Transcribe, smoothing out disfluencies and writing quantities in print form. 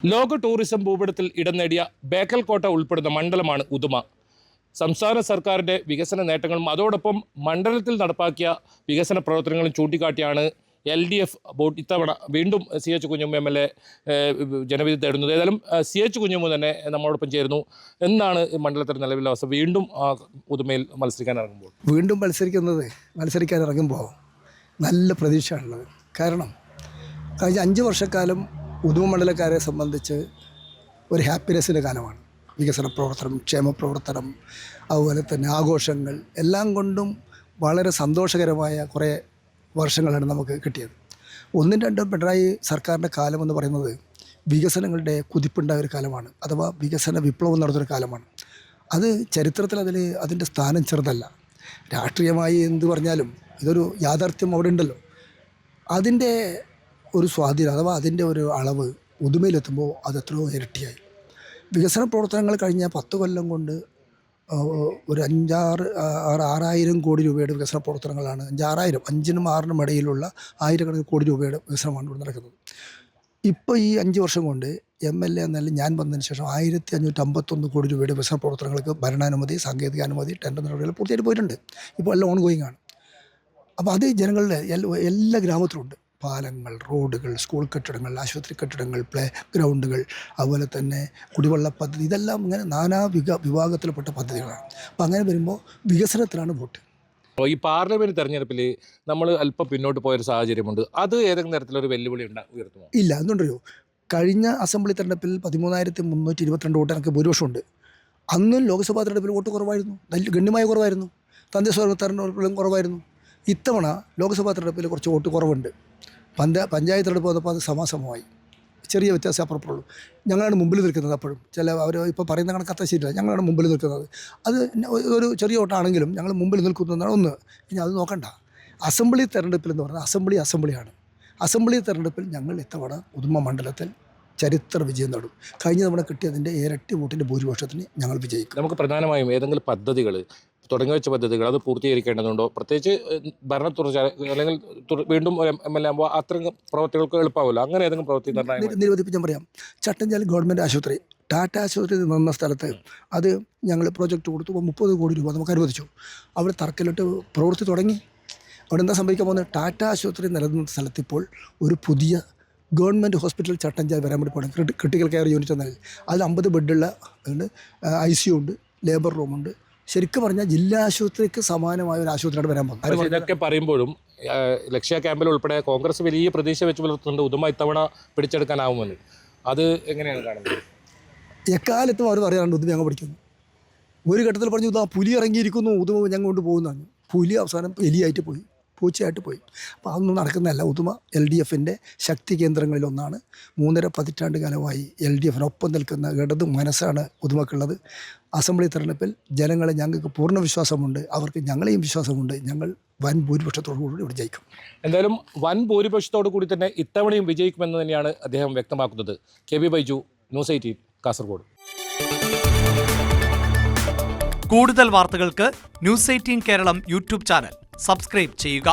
ലോക ടൂറിസം ഭൂപടത്തിൽ ഇടം നേടിയ ബേക്കൽ കോട്ട ഉൾപ്പെടുന്ന മണ്ഡലമാണ് ഉദുമ. സംസ്ഥാന സർക്കാരിൻ്റെ വികസന നേട്ടങ്ങളും അതോടൊപ്പം മണ്ഡലത്തിൽ നടപ്പാക്കിയ വികസന പ്രവർത്തനങ്ങളും ചൂണ്ടിക്കാട്ടിയാണ് LDF ഇത്തവണ വീണ്ടും CH കുഞ്ഞുമ്മ MLA ജനവിധി തേടുന്നത്. ഏതായാലും CH കുഞ്ഞുമ്മ തന്നെ നമ്മളോടൊപ്പം ചേരുന്നു. എന്താണ് മണ്ഡലത്തിൻ്റെ നിലവിലെ അവസ്ഥ? വീണ്ടും ഉദുമയിൽ വീണ്ടും മത്സരിക്കാൻ ഇറങ്ങുമ്പോൾ നല്ല പ്രതീക്ഷയാണുള്ളത്. കാരണം കഴിഞ്ഞ 5 വർഷക്കാലം ഉദുമ മണ്ഡലക്കാരെ സംബന്ധിച്ച് ഒരു ഹാപ്പിനെസ്സിൻ്റെ കാലമാണ്. വികസന പ്രവർത്തനം, ക്ഷേമ പ്രവർത്തനം, അതുപോലെ തന്നെ ആഘോഷങ്ങൾ എല്ലാം കൊണ്ടും വളരെ സന്തോഷകരമായ കുറേ വർഷങ്ങളാണ് നമുക്ക് കിട്ടിയത്. 1-2 പിണറായി സർക്കാരിൻ്റെ കാലമെന്ന് പറയുന്നത് വികസനങ്ങളുടെ കുതിപ്പുണ്ടായ ഒരു കാലമാണ്, അഥവാ വികസന വിപ്ലവം നടന്നൊരു കാലമാണ്. അത് ചരിത്രത്തിൽ അതിൻ്റെ സ്ഥാനം ചെറുതല്ല. രാഷ്ട്രീയമായി എന്ത് പറഞ്ഞാലും ഇതൊരു യാഥാർത്ഥ്യം അവിടെ ഉണ്ടല്ലോ. അതിൻ്റെ ഒരു സ്വാധീനം അഥവാ അതിൻ്റെ ഒരു അളവ് ഉദുമയിലെത്തുമ്പോൾ അത് എത്രയോ ഇരട്ടിയായി. വികസന പ്രവർത്തനങ്ങൾ കഴിഞ്ഞ 10 കൊല്ലം കൊണ്ട് ഒരു 5-6,000 കോടി രൂപയുടെ വികസന പ്രവർത്തനങ്ങളാണ്. 5,000-5നും 6നും ഇടയിലുള്ള ആയിരക്കണക്കിന് കോടി രൂപയുടെ വികസനമാണ് ഇവിടെ നടക്കുന്നത്. ഇപ്പോൾ ഈ 5 വർഷം കൊണ്ട് MLA എന്നല്ല ഞാൻ വന്നതിന് ശേഷം 1,551 കോടി രൂപയുടെ വികസന പ്രവർത്തനങ്ങൾക്ക് ഭരണാനുമതി, സാങ്കേതികാനുമതി, ടെൻഡർ നടപടികൾ പൂർത്തിയായിട്ട് പോയിട്ടുണ്ട്. ഇപ്പോൾ എല്ലാം ഓൺഗോയിങ് ആണ്. അപ്പോൾ അത് ജനങ്ങളുടെ എല്ലാ ഗ്രാമത്തിലുണ്ട്. പാലങ്ങൾ, റോഡുകൾ, സ്കൂൾ കെട്ടിടങ്ങൾ, ആശുപത്രി കെട്ടിടങ്ങൾ, പ്ലേ ഗ്രൗണ്ടുകൾ, അതുപോലെ തന്നെ കുടിവെള്ള പദ്ധതി, ഇതെല്ലാം ഇങ്ങനെ നാനാ വിഭാഗത്തിൽപ്പെട്ട പദ്ധതികളാണ്. അപ്പോൾ അങ്ങനെ വരുമ്പോൾ വികസനത്തിലാണ് വോട്ട്. ഈ പാർലമെൻറ്റ് തെരഞ്ഞെടുപ്പിൽ നമ്മൾ അല്പം പിന്നോട്ട് പോയൊരു സാഹചര്യമുണ്ട്. അത് ഏതെങ്കിലും തരത്തിലൊരു വെല്ലുവിളി ഉയർത്തുമോ? ഇല്ല. എന്തുകൊണ്ടറിയോ, കഴിഞ്ഞ അസംബ്ലി തെരഞ്ഞെടുപ്പിൽ 13,322 വോട്ട് എനിക്ക് ഭൂരിപക്ഷമുണ്ട്. അന്നും ലോക്സഭാ തെരഞ്ഞെടുപ്പിൽ വോട്ട് കുറവായിരുന്നു, ഗണ്യമായ കുറവായിരുന്നു. തദ്ദേശ തെരഞ്ഞെടുപ്പിലും കുറവായിരുന്നു. ഇത്തവണ ലോക്സഭാ തെരഞ്ഞെടുപ്പിൽ കുറച്ച് വോട്ട് കുറവുണ്ട്. പഞ്ചായത്ത് തെരഞ്ഞെടുപ്പ് വന്നപ്പോൾ അത് സമാസമമായി. ചെറിയ വ്യത്യാസം അപ്പുറപ്പുള്ളൂ. ഞങ്ങളാണ് മുമ്പിൽ നിൽക്കുന്നത്. അപ്പോഴും അവർ ഇപ്പോൾ പറയുന്ന കണക്കത്ത ശരിയില്ല, ഞങ്ങളാണ് മുമ്പിൽ നിൽക്കുന്നത്. അത് ഒരു ചെറിയ വോട്ടാണെങ്കിലും ഞങ്ങൾ മുമ്പിൽ നിൽക്കുന്നതാണ് ഒന്ന്. ഇനി അത് നോക്കണ്ട. അസംബ്ലി തെരഞ്ഞെടുപ്പിൽ എന്ന് പറഞ്ഞാൽ അസംബ്ലിയാണ്. അസംബ്ലി തെരഞ്ഞെടുപ്പിൽ ഞങ്ങൾ ഇത്തവണ ഉദുമ മണ്ഡലത്തിൽ ചരിത്ര വിജയം നേടും. കഴിഞ്ഞ തവണ കിട്ടിയതിൻ്റെ ഇരട്ടി വോട്ടിൻ്റെ ഭൂരിപക്ഷത്തിന് ഞങ്ങൾ വിജയിക്കും. നമുക്ക് പ്രധാനമായും ഏതെങ്കിലും പദ്ധതികൾ തുടങ്ങി വെച്ച പദ്ധതികൾ അത് പൂർത്തീകരിക്കേണ്ടതുണ്ടോ? പ്രത്യേകിച്ച് ഭരണത്തുടർച്ച അല്ലെങ്കിൽ വീണ്ടും MLA ആകുമ്പോൾ അത്തരം പ്രവർത്തികൾക്ക് എളുപ്പമാവില്ല. അങ്ങനെ ഏതെങ്കിലും പ്രവൃത്തി നിരവധി ഞാൻ പറയാം. ചട്ടഞ്ചാൽ ഗവൺമെൻറ് ആശുപത്രി, ടാറ്റ ആശുപത്രി നിന്ന സ്ഥലത്ത് അത് ഞങ്ങൾ പ്രോജക്റ്റ് കൊടുത്തു. 30 കോടി രൂപ നമുക്ക് അനുവദിച്ചു. അവിടെ തറക്കല്ലിട്ട് പ്രവൃത്തി തുടങ്ങി. അവിടെ എന്താ സംഭവിക്കാൻ പോകുന്നത്? ടാറ്റ ആശുപത്രി നിലനിന്ന സ്ഥലത്ത് ഇപ്പോൾ ഒരു പുതിയ ഗവൺമെൻറ് ഹോസ്പിറ്റൽ ചട്ടഞ്ചാൽ വരാൻ വേണ്ടി പോകണം. ക്രിട്ടിക്കൽ കെയർ യൂണിറ്റ് എന്നാൽ അതിൽ 50 ബെഡുള്ള ICU ഉണ്ട്, ലേബർ റൂമുണ്ട്. ശരിക്കും പറഞ്ഞാൽ ജില്ലാ ആശുപത്രിക്ക് സമാനമായ ഒരു ആശുപത്രിയാണ് വരാൻ പോകുന്നത്. ഇതൊക്കെ പറയുമ്പോഴും ലക്ഷ്യ ക്യാമ്പിൽ ഉൾപ്പെടെ കോൺഗ്രസ് വലിയ പ്രതീക്ഷ വെച്ച് പുലർത്തുന്നുണ്ട് ഉദുമ ഇത്തവണ പിടിച്ചെടുക്കാനാവുമെന്ന്. അത് എങ്ങനെയാണ് കാണുന്നത്? എക്കാലത്തും അവർ പറയാറുണ്ട് ഉദുമ ഞങ്ങൾ പിടിക്കുന്നു. ഒരു ഘട്ടത്തിൽ പറഞ്ഞു ഇതാ പുലി ഇറങ്ങിയിരിക്കുന്നു, ഉദുമ ഞങ്ങൾ കൊണ്ട് പോകുന്നതാണ്. പുലി അവസാനം എലിയായിട്ട് പോയി, പൂച്ചയായിട്ട് പോയി. അപ്പോൾ അതൊന്നും നടക്കുന്നതല്ല. ഉദുമ LDFൻ്റെ ശക്തി കേന്ദ്രങ്ങളിലൊന്നാണ്. 3.5 പതിറ്റാണ്ട് കാലമായി LDFിനൊപ്പം നിൽക്കുന്ന ഇടത് മനസ്സാണ് ഉദുമക്കുള്ളത്. അസംബ്ലി തെരഞ്ഞെടുപ്പിൽ ജനങ്ങളെ ഞങ്ങൾക്ക് പൂർണ്ണ വിശ്വാസമുണ്ട്, അവർക്ക് ഞങ്ങളെയും വിശ്വാസമുണ്ട്. ഞങ്ങൾ വൻ ഭൂരിപക്ഷത്തോടു കൂടി ഇവിടെ ജയിക്കും. എന്തായാലും വൻ ഭൂരിപക്ഷത്തോടു കൂടി തന്നെ ഇത്തവണയും വിജയിക്കുമെന്ന് തന്നെയാണ് അദ്ദേഹം വ്യക്തമാക്കുന്നത്. KB Baiju, News 18, Kasaragod. കൂടുതൽ വാർത്തകൾക്ക് News 18 Keralam YouTube channel subscribe ചെയ്യുക.